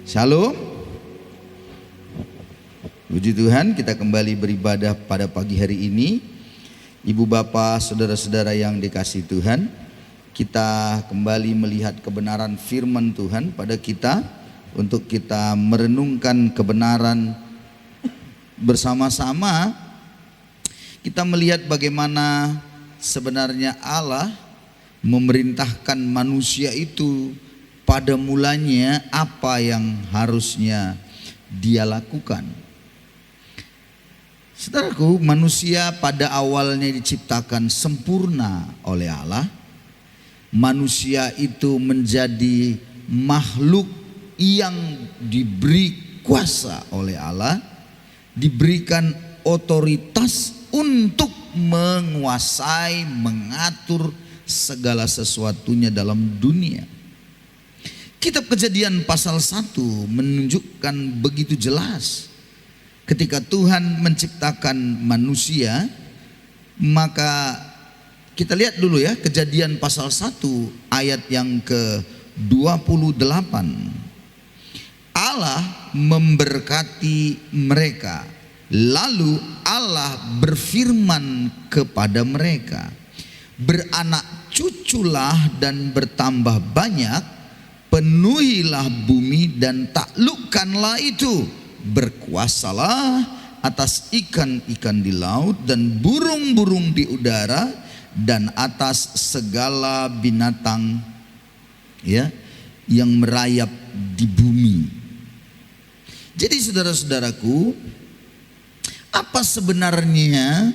Shalom. Puji Tuhan, kita kembali beribadah pada pagi hari ini. Ibu bapak, saudara-saudara yang dikasihi Tuhan, kita kembali melihat kebenaran firman Tuhan pada kita, untuk kita merenungkan kebenaran bersama-sama. Kita melihat bagaimana sebenarnya Allah memerintahkan manusia itu pada mulanya apa yang harusnya dia lakukan. Saudaraku, manusia pada awalnya diciptakan sempurna oleh Allah. Manusia itu menjadi makhluk yang diberi kuasa oleh Allah, diberikan otoritas untuk menguasai, mengatur segala sesuatunya dalam dunia. Kitab Kejadian pasal 1 menunjukkan begitu jelas. Ketika Tuhan menciptakan manusia, maka kita lihat dulu ya, Kejadian pasal 1 ayat yang ke-28. Allah memberkati mereka, lalu Allah berfirman kepada mereka, beranak cuculah dan bertambah banyak, penuhilah bumi dan taklukkanlah itu, berkuasalah atas ikan-ikan di laut dan burung-burung di udara dan atas segala binatang ya yang merayap di bumi. Jadi saudara-saudaraku, apa sebenarnya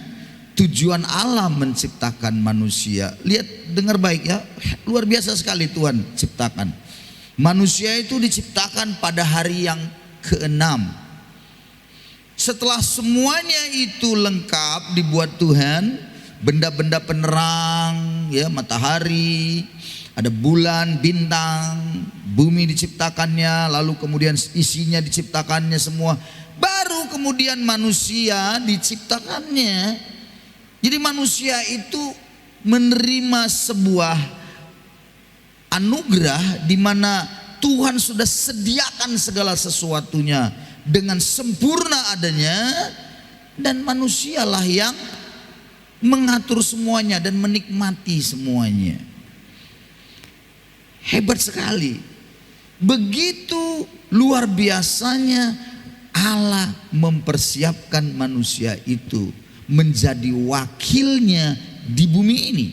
tujuan Allah menciptakan manusia? Lihat, dengar baik ya, luar biasa sekali Tuhan ciptakan. Manusia itu diciptakan pada hari yang ke-6. Setelah semuanya itu lengkap dibuat Tuhan, benda-benda penerang, ya, matahari, ada bulan, bintang, bumi diciptakannya, lalu kemudian isinya diciptakannya semua. Baru kemudian manusia diciptakannya. Jadi manusia itu menerima sebuah anugerah di mana Tuhan sudah sediakan segala sesuatunya dengan sempurna adanya, dan manusialah yang mengatur semuanya dan menikmati semuanya. Hebat sekali. Begitu luar biasanya Allah mempersiapkan manusia itu menjadi wakilnya di bumi ini,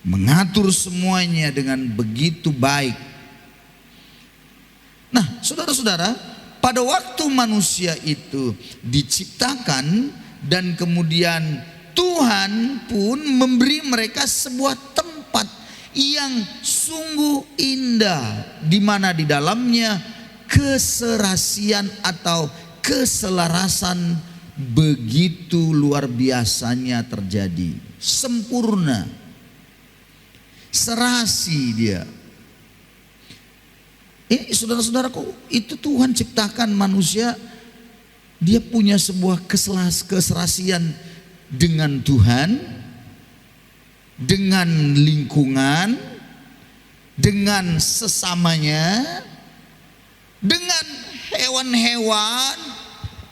mengatur semuanya dengan begitu baik. Nah, saudara-saudara, pada waktu manusia itu diciptakan dan kemudian Tuhan pun memberi mereka sebuah tempat yang sungguh indah, di mana di dalamnya keserasian atau keselarasan begitu luar biasanya terjadi. Sempurna, serasi dia. Ini saudara-saudaraku, itu Tuhan ciptakan manusia, dia punya sebuah keserasian dengan Tuhan, dengan lingkungan, dengan sesamanya, dengan hewan-hewan.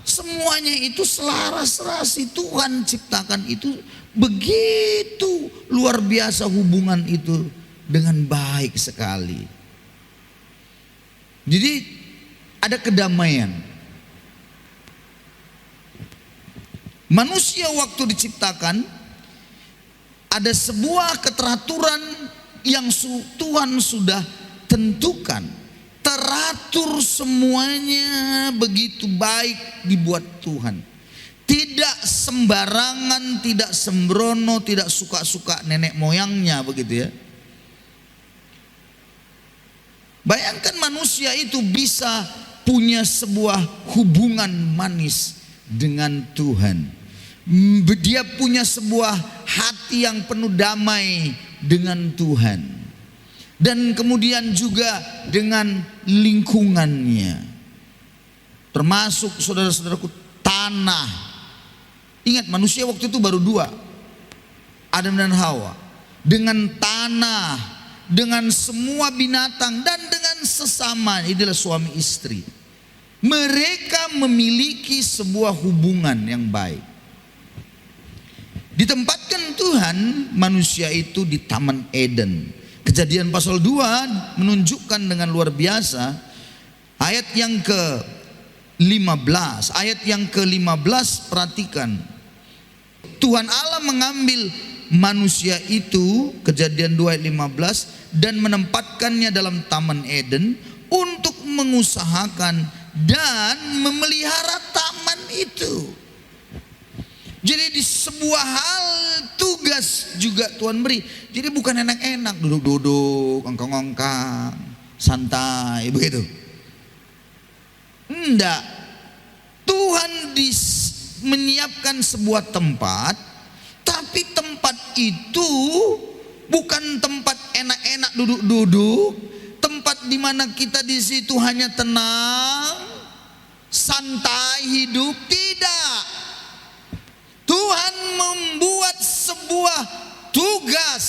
Semuanya itu selaras serasi. Tuhan ciptakan itu begitu luar biasa, hubungan itu dengan baik sekali. Jadi ada kedamaian. Manusia waktu diciptakan ada sebuah keteraturan yang Tuhan sudah tentukan. Teratur semuanya begitu baik dibuat Tuhan. Tidak sembarangan, tidak sembrono, tidak suka-suka nenek moyangnya, begitu ya. Bayangkan manusia itu bisa punya sebuah hubungan manis dengan Tuhan. Dia punya sebuah hati yang penuh damai dengan Tuhan. Dan kemudian juga dengan lingkungannya. Termasuk saudara-saudaraku, tanah. Ingat, manusia waktu itu baru dua, Adam dan Hawa. Dengan tanah, dengan semua binatang dan dengan sesama, inilah suami istri. Mereka memiliki sebuah hubungan yang baik. Ditempatkan Tuhan manusia itu di Taman Eden. Kejadian pasal 2 menunjukkan dengan luar biasa. Ayat yang ke-15, perhatikan. Tuhan Allah mengambil manusia itu, Kejadian 2 ayat 15, dan menempatkannya dalam Taman Eden untuk mengusahakan dan memelihara taman itu. Jadi di sebuah hal tugas juga Tuhan beri. Jadi bukan enak-enak duduk-duduk, ongkang-ongkang, santai begitu. Enggak. Tuhan menyiapkan sebuah tempat, tapi tempat itu bukan tempat enak-enak duduk-duduk, tempat di mana kita di situ hanya tenang, santai hidup. Tidak. Tuhan membuat sebuah tugas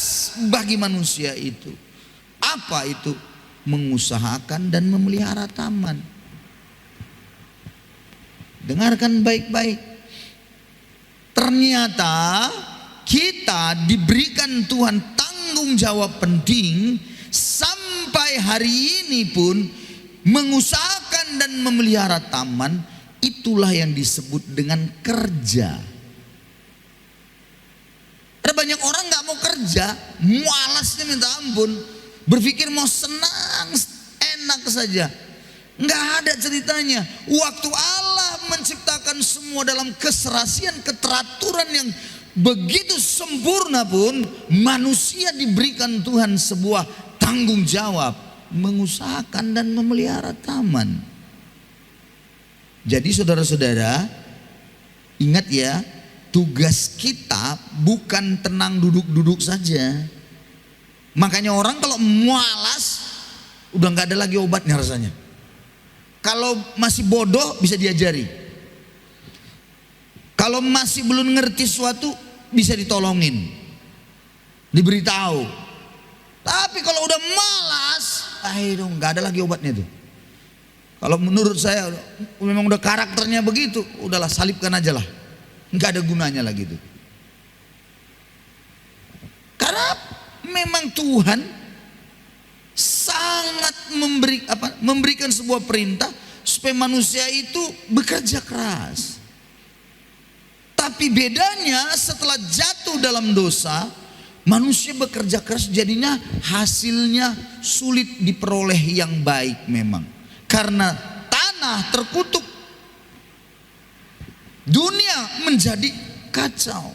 bagi manusia itu. Apa itu? Mengusahakan dan memelihara taman. Dengarkan baik-baik. Ternyata kita diberikan Tuhan tanggung jawab penting sampai hari ini pun mengusahakan dan memelihara taman. Itulah yang disebut dengan kerja. Ada banyak orang gak mau kerja, malasnya minta ampun, berpikir mau senang, enak saja. Gak ada ceritanya. Waktu Allah menciptakan semua dalam keserasian, keteraturan yang begitu sempurna pun, manusia diberikan Tuhan sebuah tanggung jawab, mengusahakan dan memelihara taman. Jadi saudara-saudara, ingat ya, tugas kita bukan tenang duduk-duduk saja. Makanya orang kalau malas, udah gak ada lagi obatnya rasanya. Kalau masih bodoh bisa diajari. Kalau masih belum ngerti sesuatu bisa ditolongin, diberitahu. Tapi kalau udah malas, aduh gak ada lagi obatnya tuh. Kalau menurut saya memang udah karakternya begitu, udahlah salibkan aja lah. Nggak ada gunanya lagi itu. Karena memang Tuhan sangat memberikan sebuah perintah supaya manusia itu bekerja keras. Tapi bedanya setelah jatuh dalam dosa, manusia bekerja keras jadinya hasilnya sulit diperoleh yang baik memang. Karena tanah terkutuk. Dunia menjadi kacau.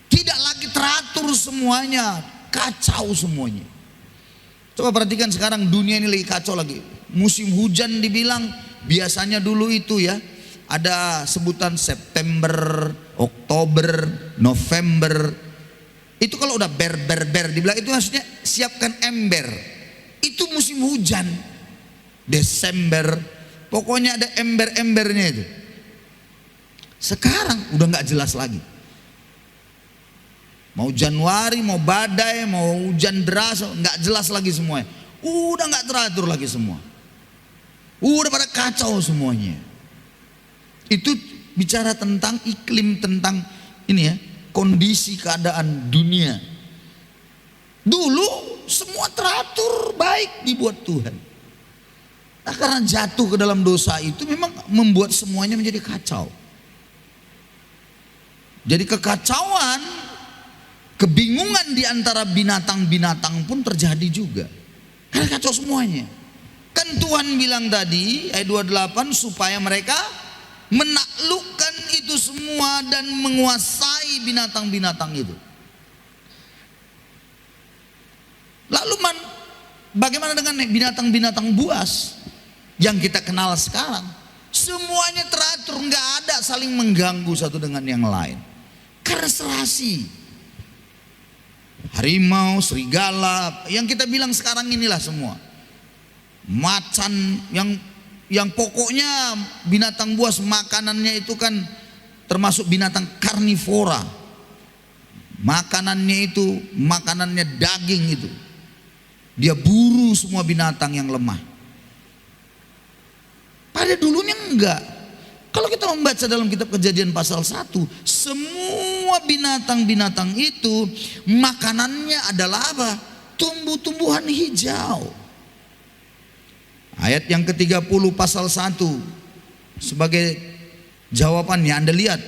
Tidak lagi teratur semuanya, kacau semuanya. Coba perhatikan sekarang dunia ini lagi kacau lagi. Musim hujan dibilang biasanya dulu itu ya, ada sebutan September, Oktober, November. Itu kalau udah ber dibilang itu maksudnya siapkan ember. Itu musim hujan. Desember, pokoknya ada ember-embernya itu. Sekarang udah nggak jelas lagi. Mau Januari, mau badai, mau hujan deras, nggak jelas lagi semuanya. Udah nggak teratur lagi semua. Udah pada kacau semuanya. Itu bicara tentang iklim, tentang ini ya, kondisi keadaan dunia. Dulu semua teratur baik dibuat Tuhan. Nah, karena jatuh ke dalam dosa itu memang membuat semuanya menjadi kacau. Jadi kekacauan, kebingungan di antara binatang-binatang pun terjadi juga. Karena kacau semuanya. Kan Tuhan bilang tadi ayat 28 supaya mereka menaklukkan itu semua dan menguasai binatang-binatang itu. Lalu bagaimana dengan binatang-binatang buas yang kita kenal sekarang? Semuanya teratur, nggak ada saling mengganggu satu dengan yang lain. Karena serasi. Harimau, serigala, yang kita bilang sekarang inilah semua. Macan yang pokoknya binatang buas makanannya itu kan termasuk binatang karnivora. Makanannya itu makanannya daging itu. Dia buru semua binatang yang lemah. Pada dulunya enggak. Kalau kita membaca dalam kitab Kejadian pasal 1, semua binatang-binatang itu makanannya adalah apa? Tumbuh-tumbuhan hijau. Ayat yang ke-30 pasal 1 sebagai jawabannya Anda lihat,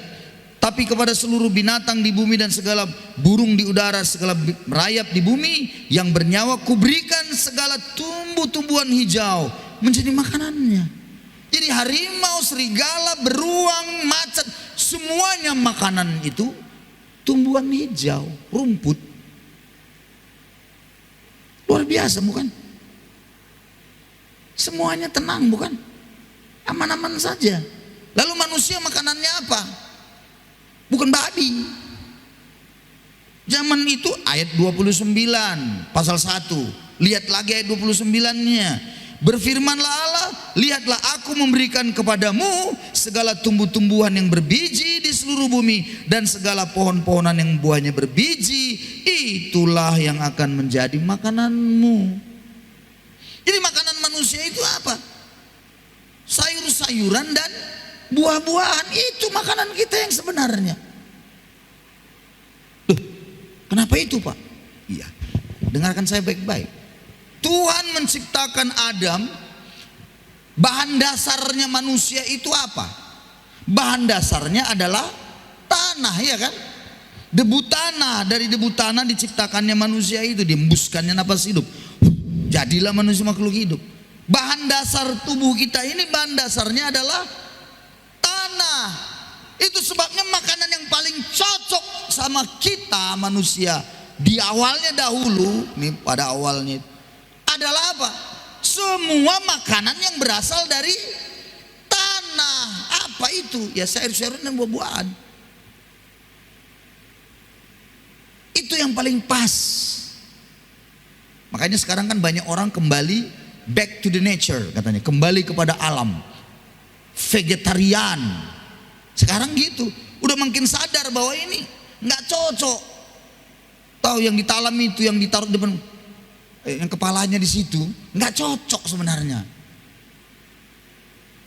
tapi kepada seluruh binatang di bumi dan segala burung di udara, segala merayap di bumi yang bernyawa, kuberikan segala tumbuh-tumbuhan hijau menjadi makanannya. Jadi harimau, serigala, beruang, macan, semuanya makanan itu tumbuhan hijau, rumput. Luar biasa bukan? Semuanya tenang bukan? Aman-aman saja. Lalu manusia makanannya apa? Bukan babi. Zaman itu ayat 29 pasal 1. Lihat lagi ayat 29-nya. Berfirmanlah Allah, lihatlah aku memberikan kepadamu segala tumbuh-tumbuhan yang berbiji di seluruh bumi dan segala pohon-pohonan yang buahnya berbiji, itulah yang akan menjadi makananmu. Jadi makanan manusia itu apa? Sayur-sayuran dan buah-buahan, itu makanan kita yang sebenarnya. Loh, kenapa itu Pak? Iya, dengarkan saya baik-baik. Tuhan menciptakan Adam, bahan dasarnya manusia itu apa? Bahan dasarnya adalah tanah, ya kan? Debu tanah, dari debu tanah diciptakannya manusia itu, diembuskannya napas hidup. Jadilah manusia makhluk hidup. Bahan dasar tubuh kita ini, bahan dasarnya adalah tanah. Itu sebabnya makanan yang paling cocok sama kita manusia di awalnya dahulu, nih pada awalnya adalah apa? Semua makanan yang berasal dari tanah. Apa itu? Ya sayur-sayuran dan buah-buahan. Itu yang paling pas. Makanya sekarang kan banyak orang kembali back to the nature katanya, kembali kepada alam, vegetarian. Sekarang gitu, udah makin sadar bahwa ini nggak cocok. Tahu yang ditalam itu, yang ditaruh depan, yang kepalanya di situ, nggak cocok sebenarnya.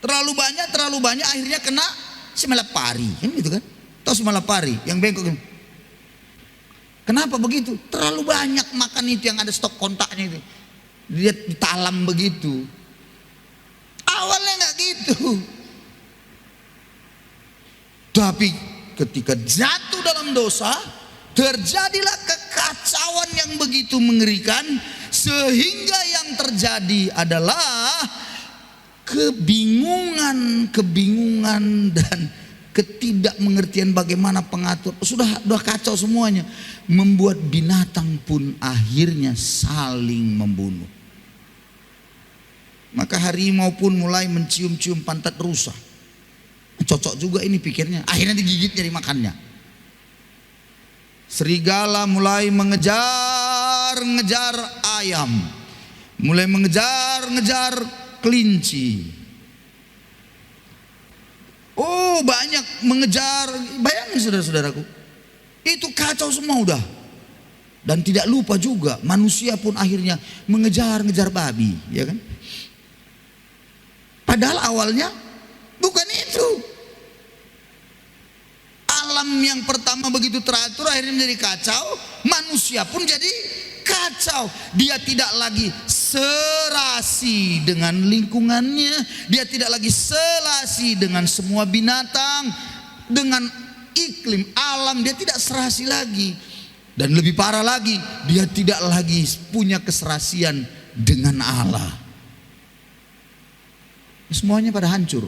Terlalu banyak akhirnya kena si Malapari, kan gitu kan? Tahu si Malapari yang bengkok. Kenapa begitu? Terlalu banyak makan itu yang ada stok kontaknya itu. Dia ditalam begitu. Awalnya nggak gitu. Tapi ketika jatuh dalam dosa, terjadilah kekacauan yang begitu mengerikan, sehingga yang terjadi adalah kebingungan dan ketidakmengertian bagaimana pengatur. Sudah kacau semuanya, membuat binatang pun akhirnya saling membunuh. Maka harimau pun mulai mencium-cium pantat rusa. Cocok juga ini pikirnya, akhirnya digigitnya, dimakannya. Serigala mulai mengejar ayam, mulai mengejar kelinci. Oh, banyak mengejar. Bayangin saudara-saudaraku, itu kacau semua udah. Dan tidak lupa juga manusia pun akhirnya mengejar babi, ya kan? Padahal awalnya bukan itu. Alam yang pertama begitu teratur akhirnya menjadi kacau, manusia pun jadi kacau. Dia tidak lagi serasi dengan lingkungannya, dia tidak lagi serasi dengan semua binatang, dengan iklim alam, dia tidak serasi lagi. Dan lebih parah lagi, dia tidak lagi punya keserasian dengan Allah. Semuanya pada hancur.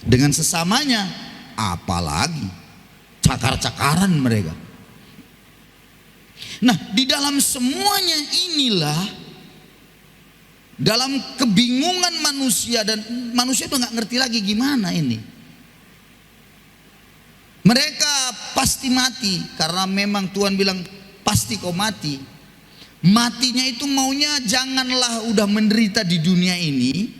Dengan sesamanya, apalagi cakar-cakaran mereka. Nah, di dalam semuanya inilah, dalam kebingungan manusia, dan manusia udah nggak ngerti lagi gimana ini. Mereka pasti mati, karena memang Tuhan bilang pasti kau mati. Matinya itu maunya janganlah udah menderita di dunia ini,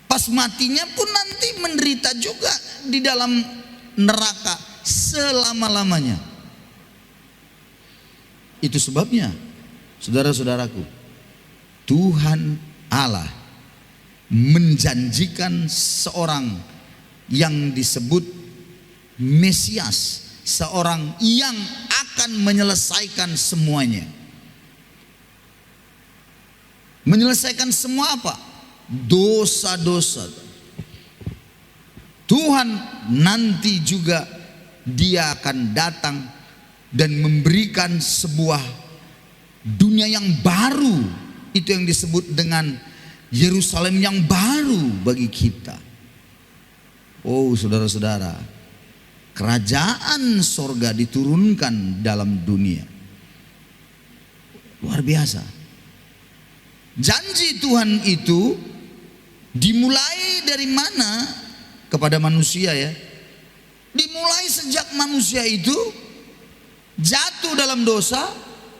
pas matinya pun nanti menderita juga di dalam neraka selama-lamanya. Itu sebabnya Saudara-saudaraku, Tuhan Allah menjanjikan seorang yang disebut Mesias, seorang yang akan menyelesaikan semuanya. Menyelesaikan semua apa? Dosa-dosa. Tuhan nanti juga dia akan datang dan memberikan sebuah dunia yang baru. Itu yang disebut dengan Yerusalem yang baru bagi kita. Oh saudara-saudara, kerajaan sorga diturunkan dalam dunia. Luar biasa. Janji Tuhan itu dimulai dari mana kepada manusia ya? Dimulai sejak manusia itu jatuh dalam dosa,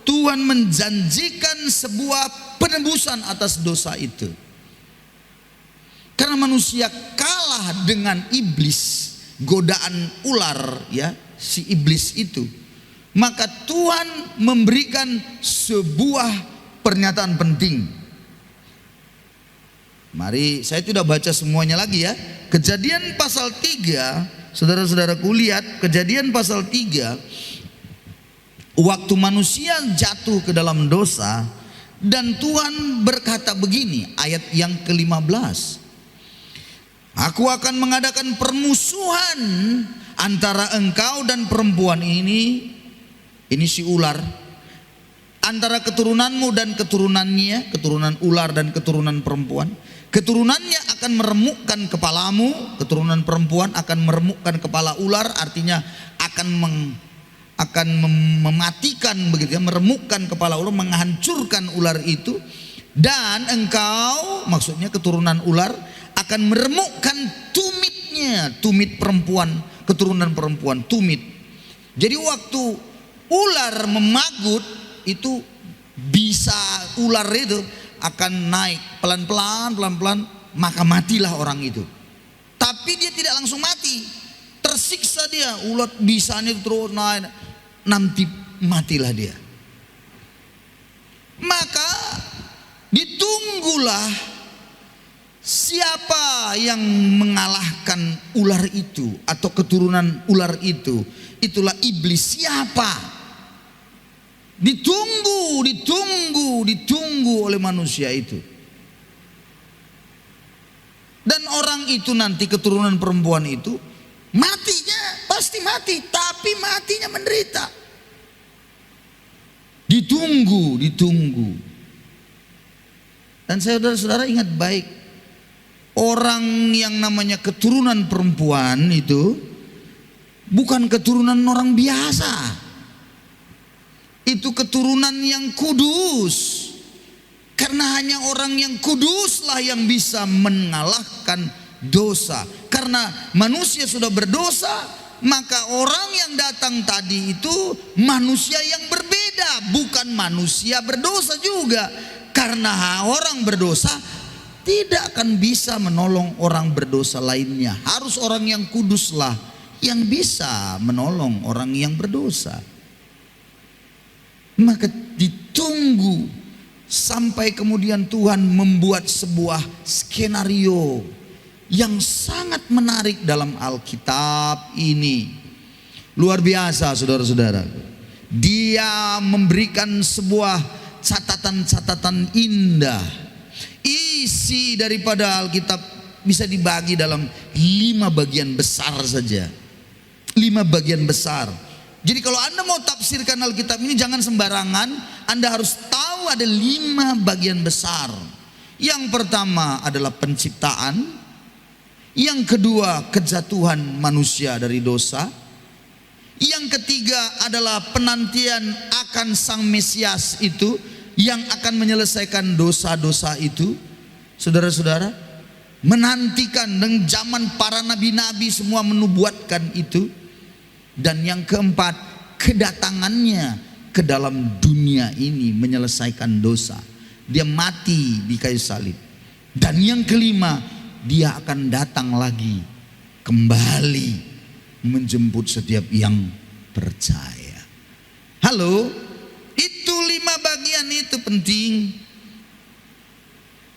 Tuhan menjanjikan sebuah penebusan atas dosa itu. Karena manusia kalah dengan iblis, godaan ular ya, si iblis itu. Maka Tuhan memberikan sebuah pernyataan penting. Mari, saya tidak baca semuanya lagi ya. Kejadian pasal 3, saudara-saudaraku lihat Kejadian pasal 3. Waktu manusia jatuh ke dalam dosa, dan Tuhan berkata begini, ayat yang ke-15. Aku akan mengadakan permusuhan antara engkau dan perempuan ini si ular, antara keturunanmu dan keturunannya, keturunan ular dan keturunan perempuan. Keturunannya akan meremukkan kepalamu, keturunan perempuan akan meremukkan kepala ular, artinya akan mematikan begitu ya, meremukkan kepala ular, menghancurkan ular itu. Dan engkau, maksudnya keturunan ular, akan meremukkan tumitnya, tumit perempuan, keturunan perempuan, tumit. Jadi waktu ular memagut itu bisa, ular itu akan naik pelan-pelan, maka matilah orang itu. Tapi dia tidak langsung mati, tersiksa dia, ular bisanya terus naik, nanti matilah dia. Maka ditunggulah siapa yang mengalahkan ular itu atau keturunan ular itu. Itulah iblis. Siapa? Ditunggu oleh manusia itu. Dan orang itu nanti, keturunan perempuan itu, matinya pasti mati, tapi matinya menderita. Ditunggu. Dan saudara-saudara ingat baik, orang yang namanya keturunan perempuan itu bukan keturunan orang biasa. Itu keturunan yang kudus. Karena hanya orang yang kuduslah yang bisa mengalahkan dosa. Karena manusia sudah berdosa, maka orang yang datang tadi itu manusia yang berbeda, bukan manusia berdosa juga. Karena orang berdosa tidak akan bisa menolong orang berdosa lainnya. Harus orang yang kuduslah yang bisa menolong orang yang berdosa. Maka ditunggu sampai kemudian Tuhan membuat sebuah skenario yang sangat menarik dalam Alkitab ini. Luar biasa saudara-saudara. Dia memberikan sebuah catatan-catatan indah. Isi daripada Alkitab bisa dibagi dalam 5 bagian besar saja. 5 bagian besar. Jadi kalau Anda mau tafsirkan Alkitab ini jangan sembarangan. Anda harus tahu ada 5 bagian besar. Yang pertama adalah penciptaan. Yang kedua kejatuhan manusia dari dosa. Yang ketiga adalah penantian akan Sang Mesias itu, yang akan menyelesaikan dosa-dosa itu. Saudara-saudara, menantikan, dan zaman para nabi-nabi semua menubuatkan itu. Dan yang keempat, kedatangannya ke dalam dunia ini menyelesaikan dosa. Dia mati di kayu salib. Dan yang kelima, dia akan datang lagi kembali menjemput setiap yang percaya. Halo, itu 5 bagian kalian itu penting.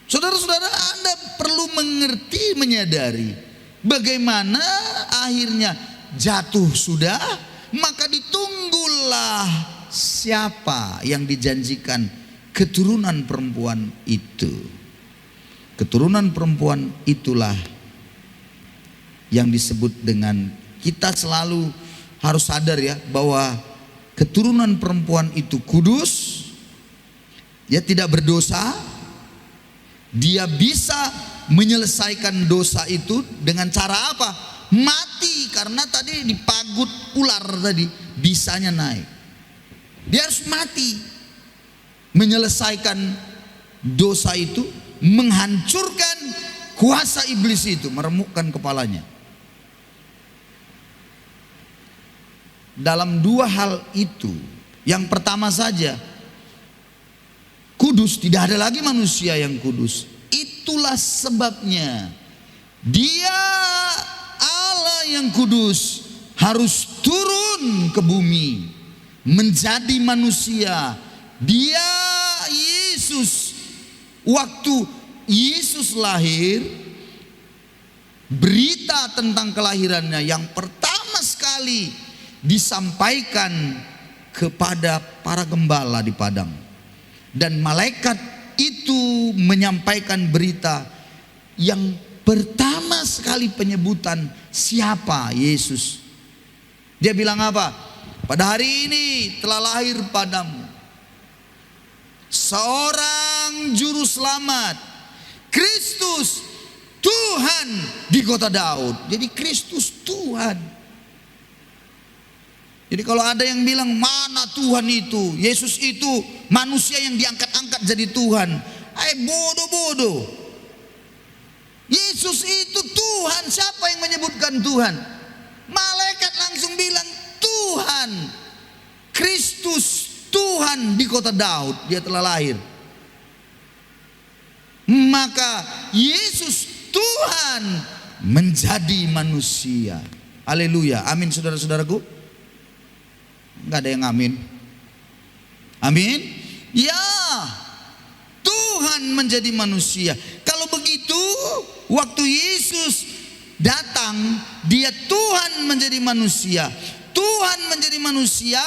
Saudara-saudara, Anda perlu mengerti, menyadari bagaimana akhirnya jatuh sudah, maka ditunggulah siapa yang dijanjikan keturunan perempuan itu. Keturunan perempuan itulah yang disebut dengan, kita selalu harus sadar ya, bahwa keturunan perempuan itu kudus, dia tidak berdosa, dia bisa menyelesaikan dosa itu dengan cara apa? Mati, karena tadi dipagut ular tadi, bisanya naik. Dia harus mati, menyelesaikan dosa itu, menghancurkan kuasa iblis itu, meremukkan kepalanya. Dalam dua hal itu, yang pertama saja, kudus, tidak ada lagi manusia yang kudus. Itulah sebabnya Dia, Allah yang kudus, harus turun ke bumi menjadi manusia. Dia, Yesus, waktu Yesus lahir, berita tentang kelahirannya yang pertama sekali disampaikan kepada para gembala di padang. Dan malaikat itu menyampaikan berita yang pertama sekali penyebutan siapa Yesus. Dia bilang apa? Pada hari ini telah lahir padamu seorang juru selamat, Kristus Tuhan di kota Daud. Jadi Kristus Tuhan. Jadi kalau ada yang bilang mana Tuhan itu, Yesus itu manusia yang diangkat-angkat jadi Tuhan, bodoh-bodoh. Yesus itu Tuhan. Siapa yang menyebutkan Tuhan? Malaikat langsung bilang Tuhan, Kristus Tuhan di kota Daud, dia telah lahir. Maka Yesus Tuhan menjadi manusia. Haleluya, amin saudara-saudaraku. Enggak ada yang amin. Amin. Ya, Tuhan menjadi manusia. Kalau begitu, waktu Yesus datang, dia Tuhan menjadi manusia. Tuhan menjadi manusia,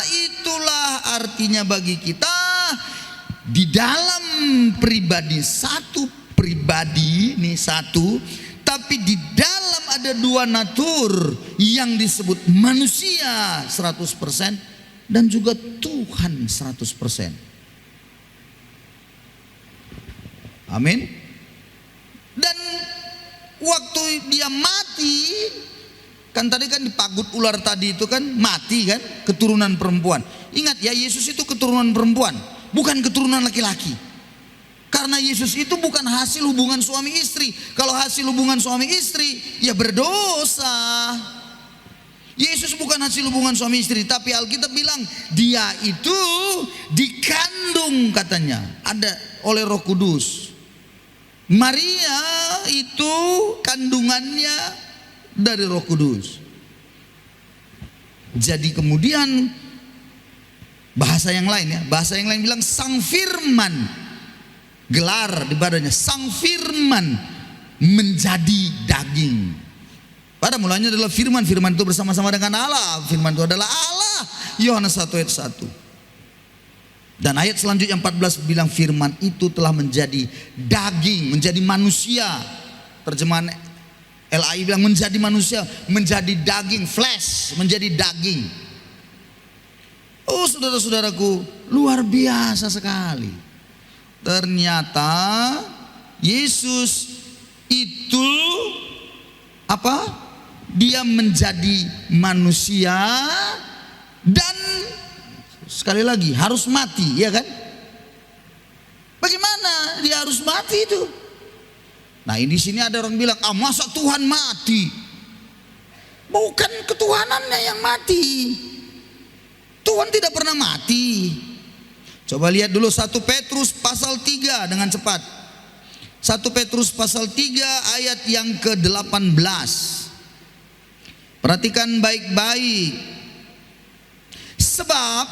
itulah artinya bagi kita di dalam pribadi, satu pribadi, ini satu, tapi di dalam ada dua natur yang disebut manusia 100% dan juga Tuhan 100%. Amin. Dan waktu dia mati, kan tadi kan dipagut ular tadi itu kan mati kan, keturunan perempuan. Ingat ya, Yesus itu keturunan perempuan, bukan keturunan laki-laki. Karena Yesus itu bukan hasil hubungan suami istri. Kalau hasil hubungan suami istri, ya berdosa. Yesus bukan hasil hubungan suami istri, tapi Alkitab bilang dia itu dikandung, katanya, ada oleh Roh Kudus. Maria itu kandungannya dari Roh Kudus. Jadi kemudian bahasa yang lain ya, bahasa yang lain bilang Sang Firman, gelar di badannya Sang Firman menjadi daging. Pada mulanya adalah firman, firman itu bersama-sama dengan Allah, firman itu adalah Allah. Yohanes 1 ayat 1. Dan ayat selanjutnya 14 bilang firman itu telah menjadi daging, menjadi manusia. Terjemahan LAI bilang menjadi manusia, menjadi daging, flesh, menjadi daging. Oh saudara-saudaraku, luar biasa sekali. Ternyata Yesus itu apa? Dia menjadi manusia dan sekali lagi harus mati, ya kan? Bagaimana dia harus mati itu? Nah, di sini ada orang bilang, "Ah, masa Tuhan mati?" Bukan ketuhanannya yang mati. Tuhan tidak pernah mati. Coba lihat dulu 1 Petrus pasal 3 dengan cepat. 1 Petrus pasal 3 ayat yang ke-18. Perhatikan baik-baik. Sebab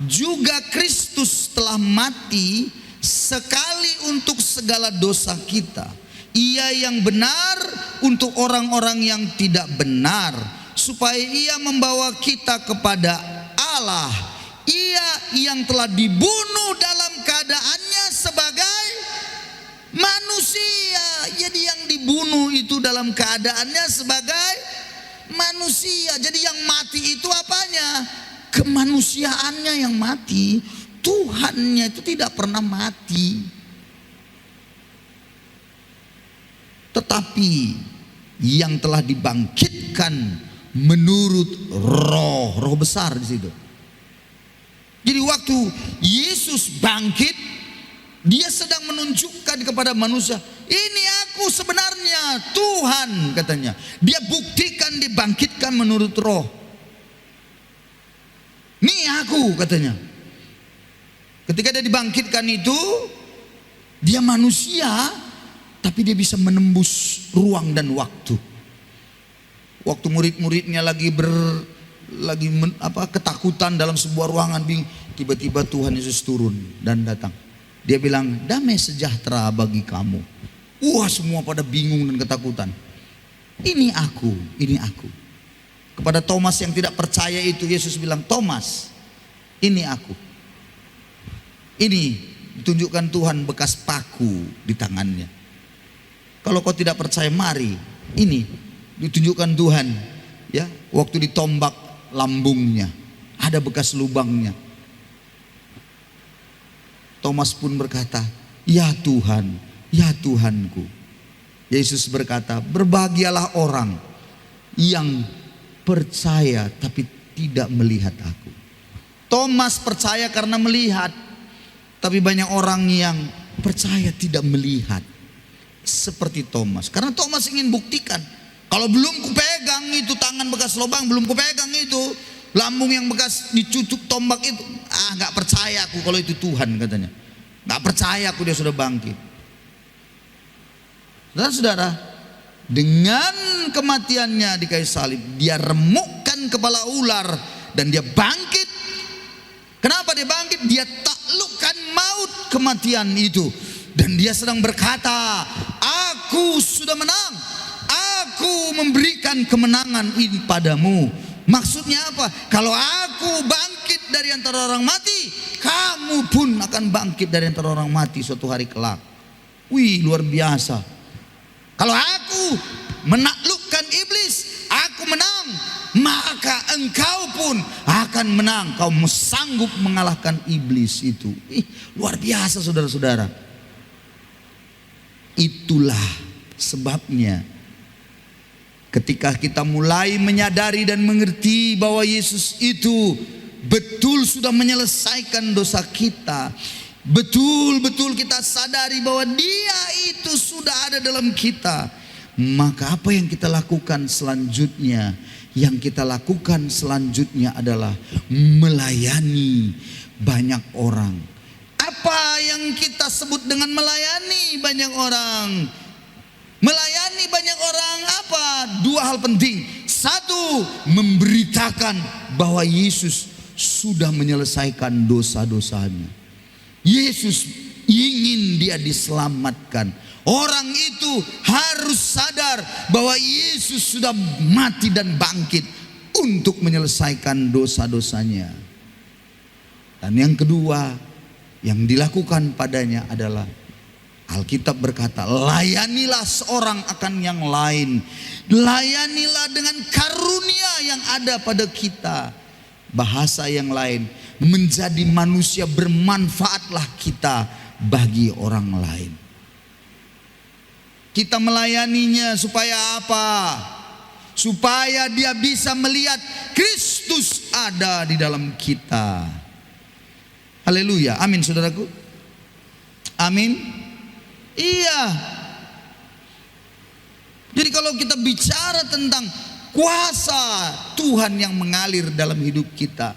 juga Kristus telah mati sekali untuk segala dosa kita. Ia yang benar untuk orang-orang yang tidak benar, supaya ia membawa kita kepada Allah. Ia yang telah dibunuh dalam keadaannya sebagai manusia. Jadi yang dibunuh itu dalam keadaannya sebagai manusia. Jadi yang mati itu apanya? Kemanusiaannya yang mati. Tuhannya itu tidak pernah mati. Tetapi yang telah dibangkitkan menurut roh besar di situ. Jadi waktu Yesus bangkit, dia sedang menunjukkan kepada manusia, ini aku sebenarnya Tuhan, katanya. Dia buktikan dibangkitkan menurut roh. Ini aku, katanya. Ketika dia dibangkitkan itu, dia manusia, tapi dia bisa menembus ruang dan waktu. Waktu murid-muridnya lagi ketakutan dalam sebuah ruangan, tiba-tiba Tuhan Yesus turun dan datang. Dia bilang, damai sejahtera bagi kamu. Wah, semua pada bingung dan ketakutan. Ini aku, ini aku. Kepada Thomas yang tidak percaya itu, Yesus bilang, Thomas, ini aku. Ini ditunjukkan Tuhan bekas paku di tangannya. Kalau kau tidak percaya, mari. Ini ditunjukkan Tuhan, ya, waktu ditombak lambungnya, ada bekas lubangnya. Thomas pun berkata, ya Tuhan, ya Tuhanku. Yesus berkata, berbahagialah orang yang percaya tapi tidak melihat aku. Thomas percaya karena melihat, tapi banyak orang yang percaya tidak melihat. Seperti Thomas, karena Thomas ingin buktikan. Kalau belum kupegang itu tangan bekas lubang, belum kupegang itu lambung yang bekas dicucuk tombak itu, nggak percaya aku kalau itu Tuhan, katanya. Nggak percaya aku dia sudah bangkit. Saudara-saudara, dengan kematiannya di kayu salib, dia remukkan kepala ular dan dia bangkit. Kenapa dia bangkit? Dia taklukkan maut, kematian itu. Dan dia sedang berkata, aku sudah menang. Aku memberikan kemenangan ini padamu. Maksudnya apa? Kalau aku bangkit dari antara orang mati, kamu pun akan bangkit dari antara orang mati suatu hari kelak. Wih, luar biasa. Kalau aku menaklukkan iblis, aku menang, maka engkau pun akan menang. Kau sanggup mengalahkan iblis itu. Luar biasa, saudara-saudara. Itulah sebabnya ketika kita mulai menyadari dan mengerti bahwa Yesus itu betul sudah menyelesaikan dosa kita, betul-betul kita sadari bahwa Dia itu sudah ada dalam kita, maka apa yang kita lakukan selanjutnya? Yang kita lakukan selanjutnya adalah melayani banyak orang. Apa yang kita sebut dengan melayani banyak orang? Melayani banyak orang apa? Dua hal penting. Satu, memberitakan bahwa Yesus sudah menyelesaikan dosa-dosanya. Yesus ingin dia diselamatkan. Orang itu harus sadar bahwa Yesus sudah mati dan bangkit untuk menyelesaikan dosa-dosanya. Dan yang kedua yang dilakukan padanya adalah, Alkitab berkata, layanilah seorang akan yang lain. Layanilah dengan karunia yang ada pada kita. Bahasa yang lain, menjadi manusia bermanfaatlah kita bagi orang lain. Kita melayaninya supaya apa? Supaya dia bisa melihat Kristus ada di dalam kita. Haleluya, amin saudaraku. Amin. Iya. Jadi kalau kita bicara tentang kuasa Tuhan yang mengalir dalam hidup kita,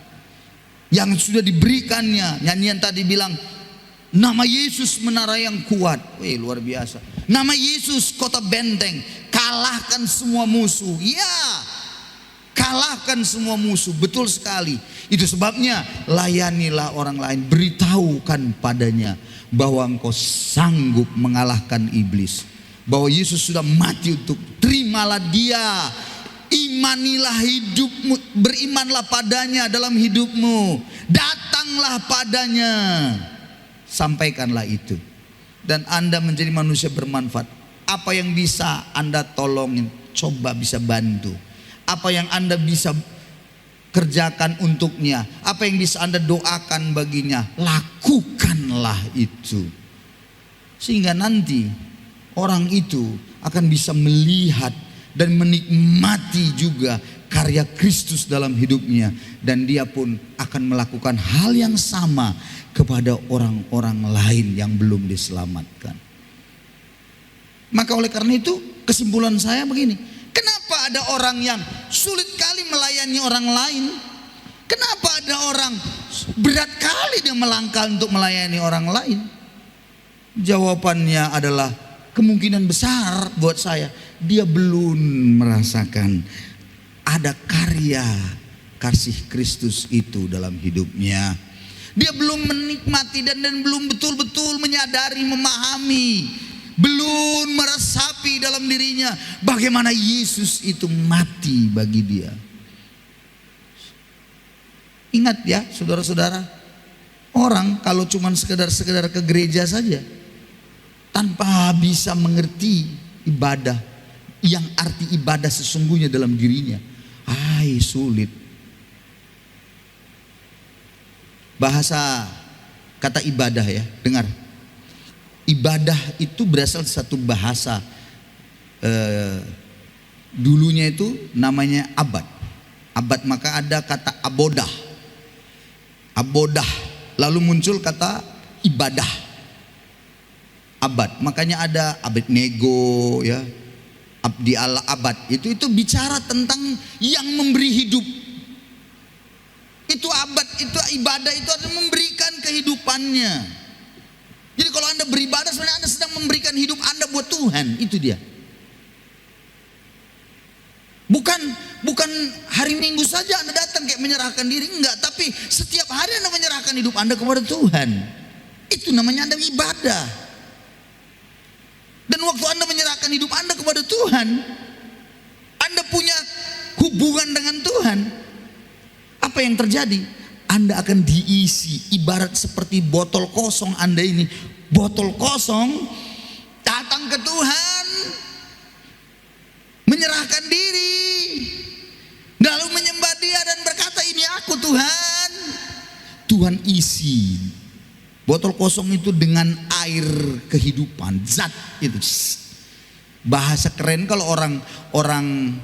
yang sudah diberikannya, nyanyian tadi bilang, nama Yesus menara yang kuat. Wih, luar biasa. Nama Yesus kota benteng, kalahkan semua musuh. Ya, kalahkan semua musuh. Betul sekali. Itu sebabnya layanilah orang lain, beritahukan padanya bahwa engkau sanggup mengalahkan iblis, bahwa Yesus sudah mati untuk, terimalah dia, imanilah hidupmu, berimanlah padanya dalam hidupmu, datanglah padanya, sampaikanlah itu, dan Anda menjadi manusia bermanfaat. Apa yang bisa Anda tolongin, coba bisa bantu. Apa yang Anda bisa kerjakan untuknya, apa yang bisa Anda doakan baginya, lakukanlah itu. Sehingga nanti orang itu akan bisa melihat dan menikmati juga karya Kristus dalam hidupnya, dan dia pun akan melakukan hal yang sama kepada orang-orang lain yang belum diselamatkan. Maka oleh karena itu kesimpulan saya begini, kenapa ada orang yang sulit kali melayani orang lain? Kenapa ada orang berat kali dia melangkah untuk melayani orang lain? Jawabannya adalah kemungkinan besar buat saya, dia belum merasakan ada karya kasih Kristus itu dalam hidupnya. Dia belum menikmati dan belum betul-betul menyadari, memahami, belum meresapi dalam dirinya bagaimana Yesus itu mati bagi dia. Ingat ya saudara-saudara, orang kalau cuma sekedar ke gereja saja tanpa bisa mengerti ibadah, yang arti ibadah sesungguhnya dalam dirinya, sulit. Bahasa kata ibadah ya, dengar. Ibadah itu berasal dari satu bahasa, dulunya itu namanya abad. Abad, maka ada kata abodah. Abodah, lalu muncul kata ibadah. Abad, makanya ada Abednego ya, abdi Allah abad. Itu bicara tentang yang memberi hidup. Itu abad, itu ibadah, itu adalah memberikan kehidupannya. Jadi kalau Anda beribadah sebenarnya Anda sedang memberikan hidup Anda buat Tuhan, itu dia. Bukan hari Minggu saja Anda datang kayak menyerahkan diri, enggak, tapi setiap hari Anda menyerahkan hidup Anda kepada Tuhan. Itu namanya Anda ibadah. Dan waktu Anda menyerahkan hidup Anda kepada Tuhan, Anda punya hubungan dengan Tuhan, apa yang terjadi? Anda akan diisi, ibarat seperti botol kosong Anda ini. Botol kosong, datang ke Tuhan, menyerahkan diri, lalu menyembah Dia dan berkata, ini aku Tuhan. Tuhan isi botol kosong itu dengan air kehidupan, zat itu. Bahasa keren kalau orang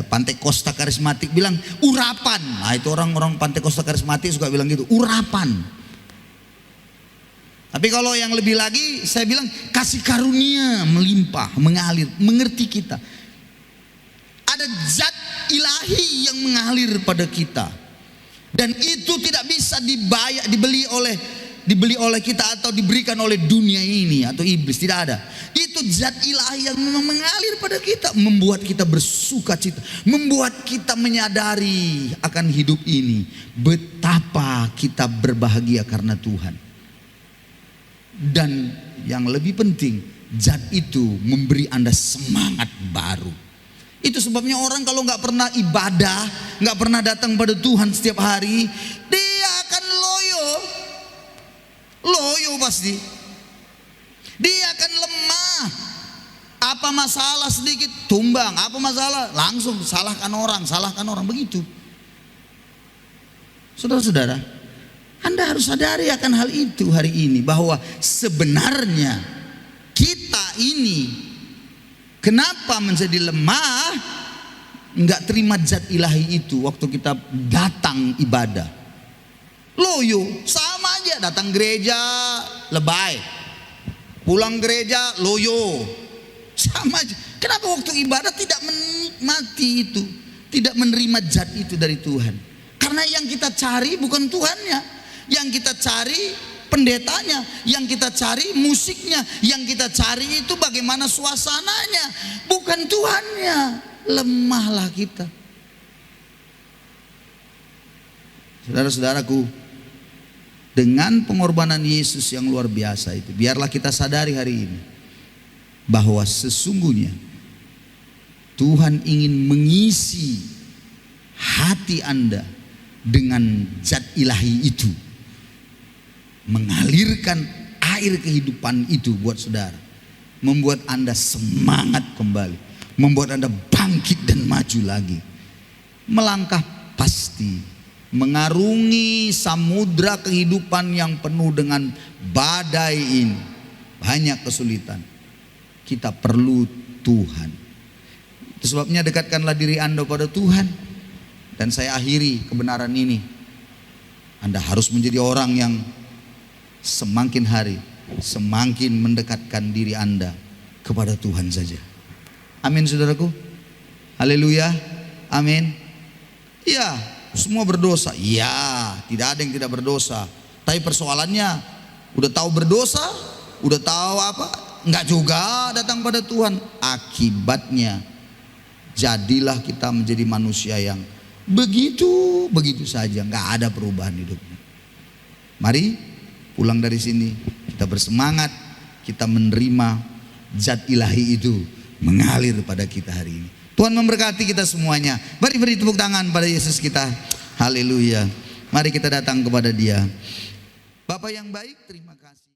Pantai Kosta karismatik bilang urapan. Nah itu orang-orang Pantai Kosta karismatik suka bilang gitu, urapan. Tapi kalau yang lebih lagi saya bilang kasih karunia melimpah, mengalir, mengerti kita. Ada zat ilahi yang mengalir pada kita. Dan itu tidak bisa dibeli oleh kita atau diberikan oleh dunia ini atau iblis, tidak ada. Itu zat ilahi yang memang mengalir pada kita, membuat kita bersuka cita, membuat kita menyadari akan hidup ini, betapa kita berbahagia karena Tuhan. Dan yang lebih penting, zat itu memberi Anda semangat baru. Itu sebabnya orang kalau nggak pernah ibadah, nggak pernah datang pada Tuhan setiap hari, dia akan loyo pasti. Dia akan lemah. Apa masalah sedikit tumbang, apa masalah langsung salahkan orang begitu. Saudara-saudara, Anda harus sadari akan hal itu hari ini, bahwa sebenarnya kita ini kenapa menjadi lemah, nggak terima zat ilahi itu waktu kita datang ibadah. Loyo, sama aja, datang gereja lebay, pulang gereja loyo, sama aja. Kenapa waktu ibadah tidak menikmati itu, tidak menerima zat itu dari Tuhan? Karena yang kita cari bukan Tuhannya, yang kita cari pendetanya, yang kita cari musiknya, yang kita cari itu bagaimana suasananya, bukan Tuhannya. Lemahlah kita. Saudara-saudaraku, dengan pengorbanan Yesus yang luar biasa itu, biarlah kita sadari hari ini bahwa sesungguhnya Tuhan ingin mengisi hati Anda dengan zat ilahi itu, mengalirkan air kehidupan itu buat saudara, membuat Anda semangat kembali, membuat Anda bangkit dan maju lagi, melangkah pasti, mengarungi samudra kehidupan yang penuh dengan badai ini. Banyak kesulitan, kita perlu Tuhan. Itu sebabnya dekatkanlah diri Anda pada Tuhan. Dan saya akhiri kebenaran ini, Anda harus menjadi orang yang semakin hari semakin mendekatkan diri Anda kepada Tuhan saja. Amin saudaraku. Haleluya. Amin. Ya, semua berdosa. Ya, tidak ada yang tidak berdosa. Tapi persoalannya, udah tahu berdosa, udah tahu apa, enggak juga datang pada Tuhan. Akibatnya jadilah kita menjadi manusia yang begitu saja, enggak ada perubahan hidupnya. Mari pulang dari sini kita bersemangat, kita menerima zat ilahi itu mengalir pada kita hari ini. Tuhan memberkati kita semuanya. Mari beri tepuk tangan pada Yesus kita. Haleluya. Mari kita datang kepada Dia. Bapa yang baik, terima kasih.